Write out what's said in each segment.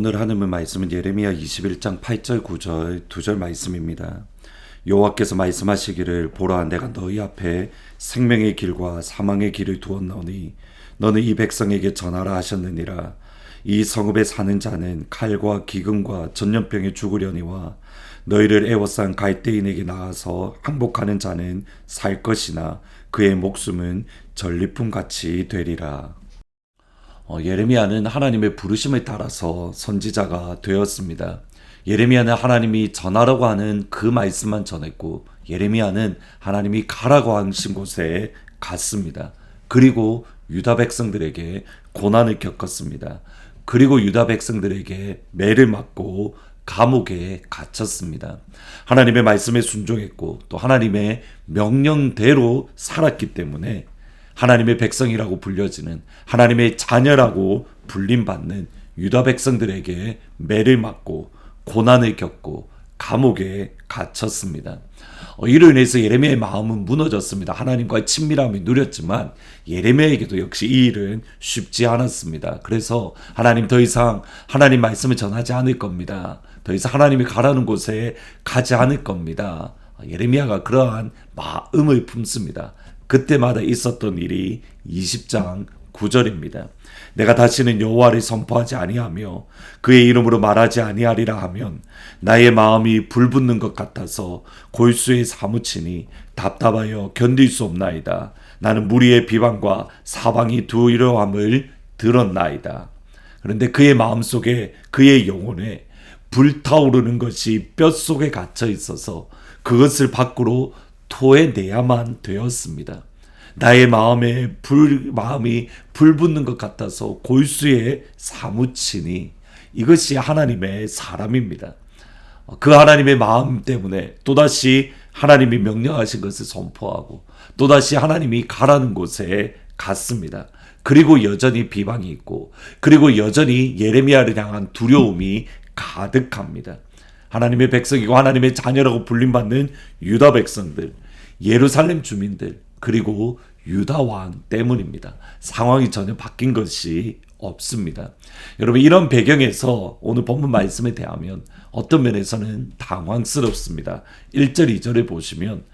오늘 하는 말씀은 예레미야 21장 8절 9절 2절 말씀입니다. 여호와께서 말씀하시기를 보라 내가 너희 앞에 생명의 길과 사망의 길을 두었노니 너는 이 백성에게 전하라 하셨느니라. 이 성읍에 사는 자는 칼과 기근과 전염병에 죽으려니와 너희를 애워싼 갈대인에게 나아서 항복하는 자는 살 것이나 그의 목숨은 전리품같이 되리라. 예레미야는 하나님의 부르심을 따라서 선지자가 되었습니다. 예레미야는 하나님이 전하라고 하는 그 말씀만 전했고 예레미야는 하나님이 가라고 하신 곳에 갔습니다. 그리고 유다 백성들에게 고난을 겪었습니다. 그리고 유다 백성들에게 매를 맞고 감옥에 갇혔습니다. 하나님의 말씀에 순종했고 또 하나님의 명령대로 살았기 때문에 하나님의 백성이라고 불려지는 하나님의 자녀라고 불림받는 유다 백성들에게 매를 맞고 고난을 겪고 감옥에 갇혔습니다. 이로 인해서 예레미야의 마음은 무너졌습니다. 하나님과의 친밀함을 누렸지만 예레미야에게도 역시 이 일은 쉽지 않았습니다. 그래서 하나님 더 이상 하나님 말씀을 전하지 않을 겁니다. 더 이상 하나님이 가라는 곳에 가지 않을 겁니다. 예레미야가 그러한 마음을 품습니다. 그때마다 있었던 일이 20장 9절입니다. 내가 다시는 여호와를 선포하지 아니하며 그의 이름으로 말하지 아니하리라 하면 나의 마음이 불붙는 것 같아서 골수에 사무치니 답답하여 견딜 수 없나이다. 나는 무리의 비방과 사방이 두려움을 들었나이다. 그런데 그의 마음속에 그의 영혼에 불타오르는 것이 뼛속에 갇혀 있어서 그것을 밖으로 토해내야만 되었습니다. 나의 마음이 불붙는 것 같아서 골수에 사무치니 이것이 하나님의 사람입니다. 그 하나님의 마음 때문에 또다시 하나님이 명령하신 것을 선포하고 또다시 하나님이 가라는 곳에 갔습니다. 그리고 여전히 비방이 있고 그리고 여전히 예레미야를 향한 두려움이 가득합니다. 하나님의 백성이고 하나님의 자녀라고 불림받는 유다 백성들, 예루살렘 주민들, 그리고 유다 왕 때문입니다. 상황이 전혀 바뀐 것이 없습니다. 여러분 이런 배경에서 오늘 본문 말씀에 대하면 어떤 면에서는 당황스럽습니다. 1절 2절을 보시면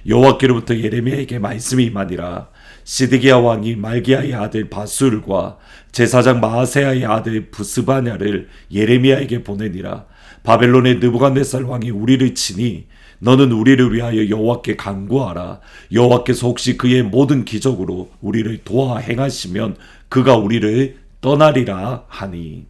여호와께로부터 예레미야에게 말씀이 임하니라. 시드기야 왕이 말기야의 아들 바술과 제사장 마아세야의 아들 부스바냐를 예레미야에게 보내니라. 바벨론의 느부갓네살 왕이 우리를 치니 너는 우리를 위하여 여호와께 간구하라. 여호와께서 혹시 그의 모든 기적으로 우리를 도와 행하시면 그가 우리를 떠나리라 하니.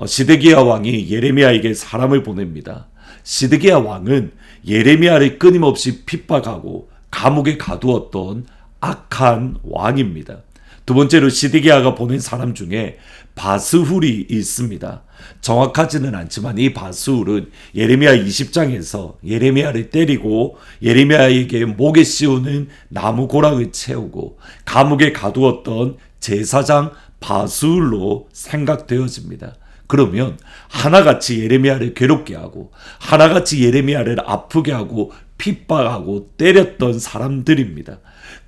시드기야 왕이 예레미야에게 사람을 보냅니다. 시드기야 왕은 예레미야를 끊임없이 핍박하고 감옥에 가두었던 악한 왕입니다. 두 번째로 시드기야가 보낸 사람 중에 바스훌이 있습니다. 정확하지는 않지만 이 바스훌은 예레미야 20장에서 예레미야를 때리고 예레미야에게 목에 씌우는 나무 고랑을 채우고 감옥에 가두었던 제사장 바스훌로 생각되어집니다. 그러면 하나같이 예레미야를 괴롭게 하고 하나같이 예레미야를 아프게 하고 핍박하고 때렸던 사람들입니다.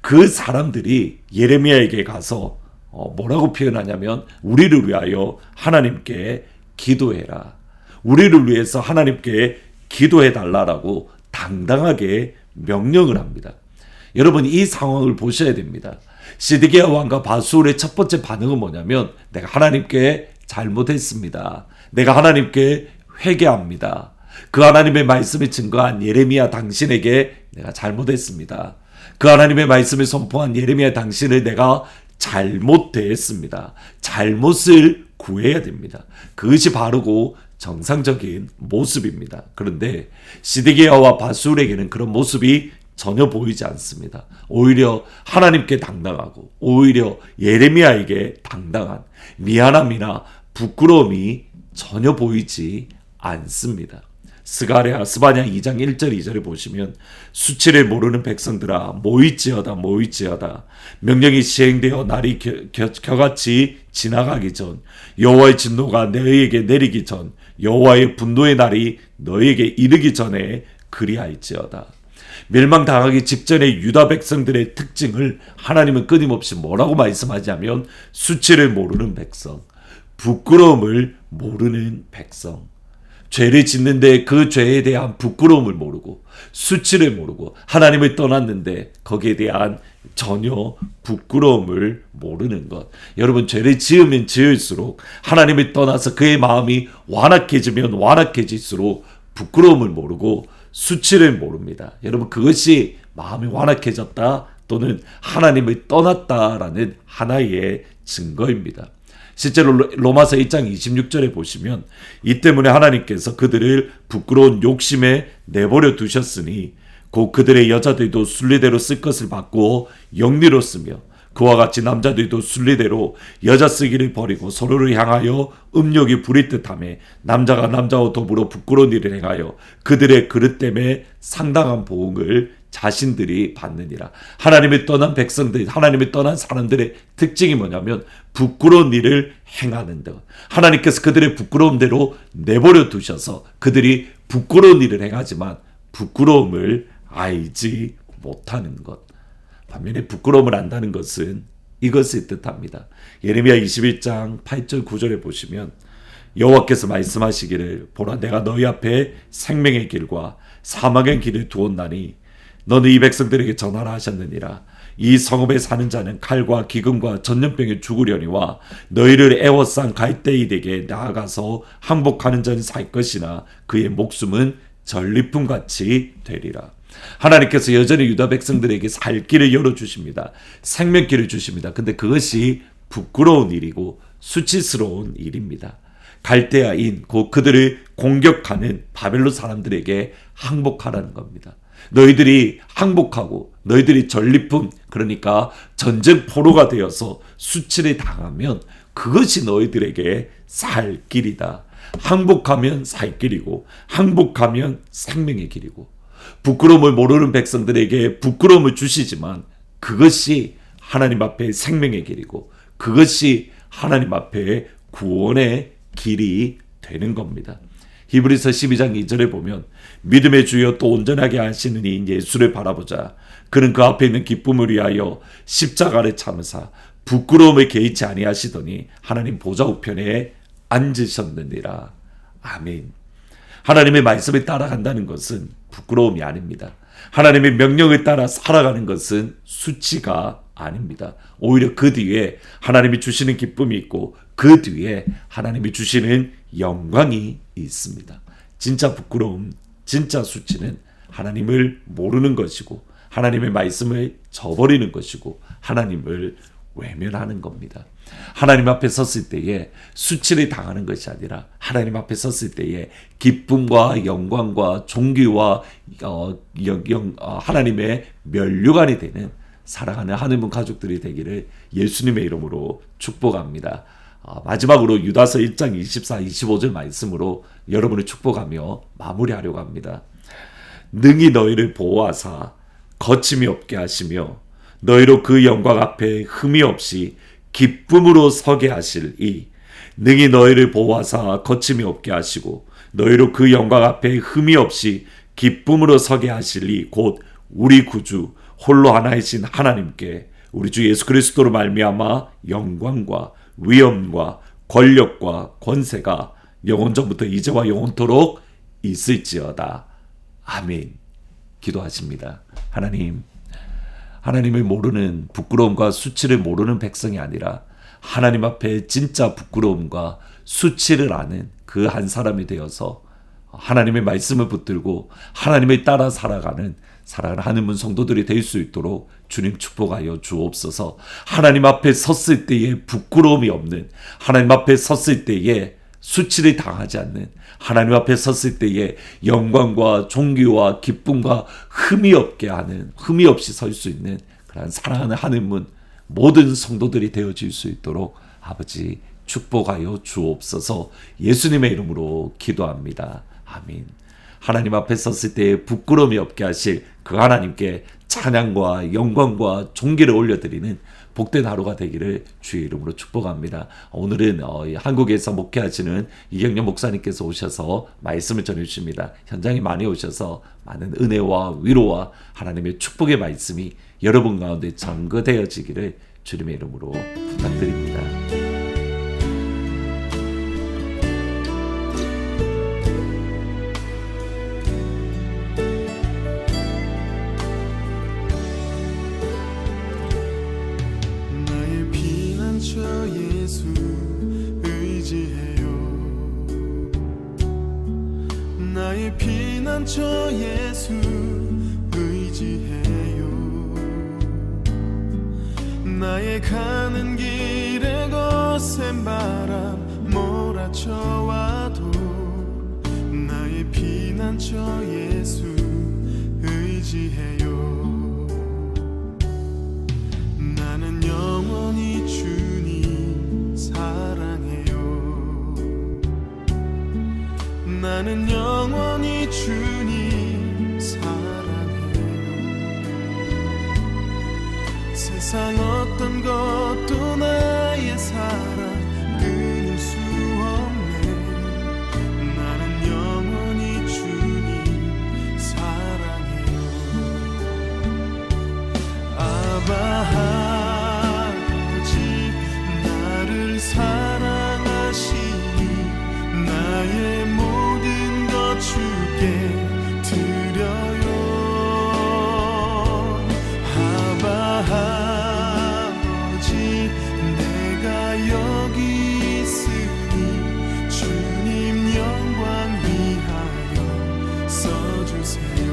그 사람들이 예레미야에게 가서 뭐라고 표현하냐면 우리를 위하여 하나님께 기도해라. 우리를 위해서 하나님께 기도해달라고 당당하게 명령을 합니다. 여러분 이 상황을 보셔야 됩니다. 시드기야 왕과 바수울의 첫 번째 반응은 뭐냐면 내가 하나님께 잘못했습니다. 내가 하나님께 회개합니다. 그 하나님의 말씀을 증거한 예레미야 당신에게 내가 잘못했습니다. 그 하나님의 말씀을 선포한 예레미야 당신을 내가 잘못했습니다. 잘못을 구해야 됩니다. 그것이 바르고 정상적인 모습입니다. 그런데 시드기야와 바술에게는 그런 모습이 전혀 보이지 않습니다. 오히려 하나님께 당당하고 오히려 예레미야에게 당당한 미안함이나 부끄러움이 전혀 보이지 않습니다. 스바냐 2장 1절 2절에 보시면 수치를 모르는 백성들아 모일지어다 명령이 시행되어 날이 겨같이 지나가기 전 여호와의 진노가 너희에게 내리기 전 여호와의 분노의 날이 너희에게 이르기 전에 그리할지어다. 멸망당하기 직전의 유다 백성들의 특징을 하나님은 끊임없이 뭐라고 말씀하냐면 수치를 모르는 백성, 부끄러움을 모르는 백성. 죄를 짓는데 그 죄에 대한 부끄러움을 모르고 수치를 모르고 하나님을 떠났는데 거기에 대한 전혀 부끄러움을 모르는 것. 여러분, 죄를 지으면 지을수록 하나님을 떠나서 그의 마음이 완악해지면 완악해질수록 부끄러움을 모르고 수치를 모릅니다. 여러분, 그것이 마음이 완악해졌다 또는 하나님을 떠났다라는 하나의 증거입니다. 실제로 로마서 1장 26절에 보시면 이 때문에 하나님께서 그들을 부끄러운 욕심에 내버려 두셨으니 곧 그들의 여자들도 순리대로 쓸 것을 받고 영리로 쓰며 그와 같이 남자들도 순리대로 여자 쓰기를 버리고 서로를 향하여 음욕이 부릴 듯하며 남자가 남자와 더불어 부끄러운 일을 행하여 그들의 그릇 때문에 상당한 보응을 자신들이 받느니라. 하나님을 떠난 백성들, 하나님을 떠난 사람들의 특징이 뭐냐면 부끄러운 일을 행하는 것. 하나님께서 그들의 부끄러운 대로 내버려 두셔서 그들이 부끄러운 일을 행하지만 부끄러움을 알지 못하는 것. 반면에 부끄러움을 안다는 것은 이것을 뜻합니다. 예레미야 21장 8절 9절에 보시면 여호와께서 말씀하시기를 보라 내가 너희 앞에 생명의 길과 사망의 길을 두었나니 너는 이 백성들에게 전하라 하셨느니라. 이 성읍에 사는 자는 칼과 기근과 전염병에 죽으려니와 너희를 애워싼 갈대인에게 나아가서 항복하는 자는 살 것이나 그의 목숨은 전리품같이 되리라. 하나님께서 여전히 유다 백성들에게 살 길을 열어주십니다. 생명길을 주십니다. 근데 그것이 부끄러운 일이고 수치스러운 일입니다. 갈대아인 곧 그들을 공격하는 바벨론 사람들에게 항복하라는 겁니다. 너희들이 항복하고 너희들이 전리품, 그러니까 전쟁 포로가 되어서 수치를 당하면 그것이 너희들에게 살 길이다. 항복하면 살 길이고 항복하면 생명의 길이고, 부끄러움을 모르는 백성들에게 부끄러움을 주시지만 그것이 하나님 앞에 생명의 길이고 그것이 하나님 앞에 구원의 길이 되는 겁니다. 히브리서 12장 2절에 보면 믿음의 주여 또 온전하게 하시는 이인 예수를 바라보자. 그는 그 앞에 있는 기쁨을 위하여 십자가를 참으사 부끄러움을 개의치 아니하시더니 하나님 보좌 우편에 앉으셨느니라. 아멘. 하나님의 말씀을 따라간다는 것은 부끄러움이 아닙니다. 하나님의 명령을 따라 살아가는 것은 수치가 아닙니다. 오히려 그 뒤에 하나님이 주시는 기쁨이 있고 그 뒤에 하나님이 주시는 영광이 있습니다. 진짜 부끄러움, 진짜 수치는 하나님을 모르는 것이고 하나님의 말씀을 저버리는 것이고 하나님을 외면하는 겁니다. 하나님 앞에 섰을 때에 수치를 당하는 것이 아니라 하나님 앞에 섰을 때에 기쁨과 영광과 존귀와 하나님의 면류관이 되는 사랑하는 하늘문 가족들이 되기를 예수님의 이름으로 축복합니다. 마지막으로 유다서 1장 24, 25절 말씀으로 여러분을 축복하며 마무리하려고 합니다. 능히 너희를 보호하사 거침이 없게 하시며 너희로 그 영광 앞에 흠이 없이 기쁨으로 서게 하실 이, 능히 너희를 보호하사 거침이 없게 하시고 너희로 그 영광 앞에 흠이 없이 기쁨으로 서게 하실 이 곧 우리 구주 홀로 하나이신 하나님께 우리 주 예수 그리스도로 말미암아 영광과 위엄과 권력과 권세가 영원전부터 이제와 영원토록 있을지어다. 아멘. 기도하십니다. 하나님, 하나님을 모르는 부끄러움과 수치를 모르는 백성이 아니라 하나님 앞에 진짜 부끄러움과 수치를 아는 그 한 사람이 되어서 하나님의 말씀을 붙들고 하나님을 따라 살아가는 사랑하는 하늘문 성도들이 될 수 있도록 주님 축복하여 주옵소서. 하나님 앞에 섰을 때에 부끄러움이 없는, 하나님 앞에 섰을 때에 수치를 당하지 않는, 하나님 앞에 섰을 때에 영광과 존귀와 기쁨과 흠이 없게 하는, 흠이 없이 설 수 있는 그런 사랑하는 하늘문 모든 성도들이 되어질 수 있도록 아버지 축복하여 주옵소서. 예수님의 이름으로 기도합니다. 아멘. 하나님 앞에 섰을 때 부끄러움이 없게 하실 그 하나님께 찬양과 영광과 존귀를 올려드리는 복된 하루가 되기를 주의 이름으로 축복합니다. 오늘은 한국에서 목회하시는 이경련 목사님께서 오셔서 말씀을 전해주십니다. 현장에 많이 오셔서 많은 은혜와 위로와 하나님의 축복의 말씀이 여러분 가운데 전거되어지기를 주님의 이름으로 부탁드립니다. 저 예수 의지해요. 나의 가는 길에 거센 바람 몰아쳐와도 나의 피난처 예수 의지해요. 나는 영원히 주님 사랑해요. 나는 영원히 주님 사랑해요. 세상 어떤 것도 나의 사랑 끊을 수 없네. 나는 영원히 주님 사랑해요. 아바 아버지 나를 사랑하시니 나의 모든 것 주께 드려요. 아바 아버지 내가 여기 있으니 주님 영광 위하여 써주세요.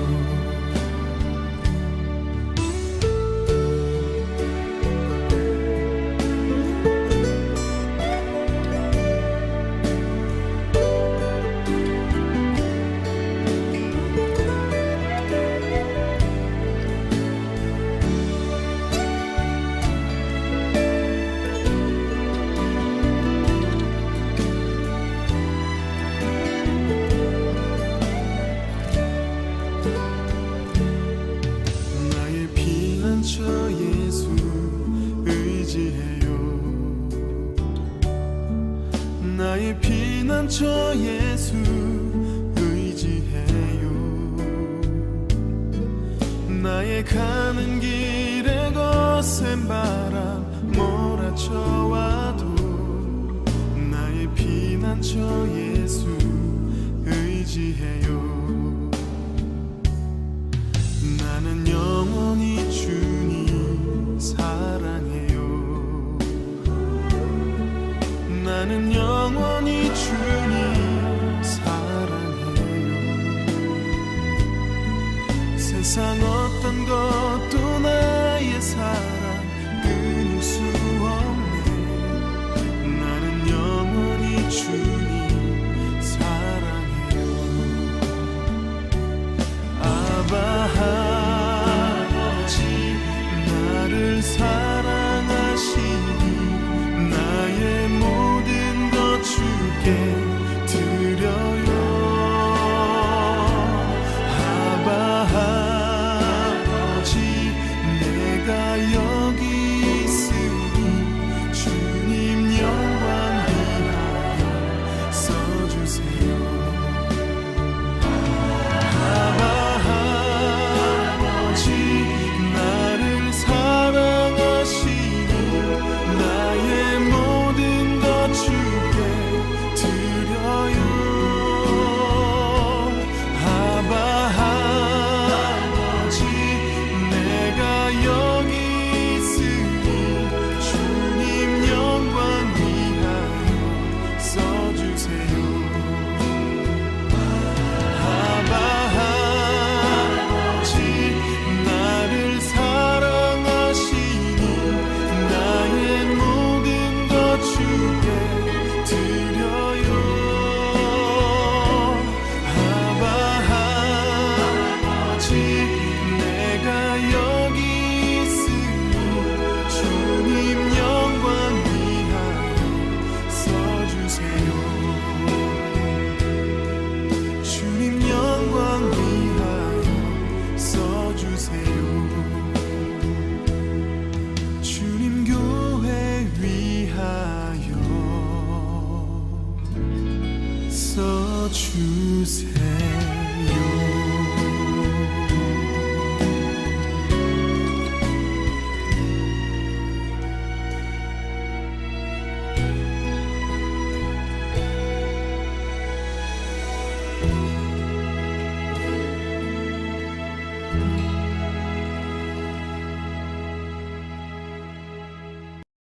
저 예수 의지해요. 나의 피난처 예수 의지해요. 나의 가는 길에 거센 바람 몰아쳐와도 나의 피난처 예수 의지해요. 나는 영원히 주님 사랑해요. 나는 영원히 주님 사랑해요. 세상 어떤 것도 나의 사랑 끊을 수 없네. 나는 영원히 주님 사랑해요. 아바 나를 사랑하시니 나의 모든 것 주께 드려요. 아바 아버지 내가 여기 있으니 주님 영광 위하여 써주세요. 나의 모든 것 주께 드려요. 아바 아버지 내가 여기 있으니 주님 영광 위하여 써주세요. 아바 아버지 나를 사랑하시니 나의 모든 것 주께 드려요. 아바 아버지 내가 여기 있으니 주님 영광 위하여 써주세요. 주님 영광 위하여 써주세요. 주님 교회 위하여 써주세요.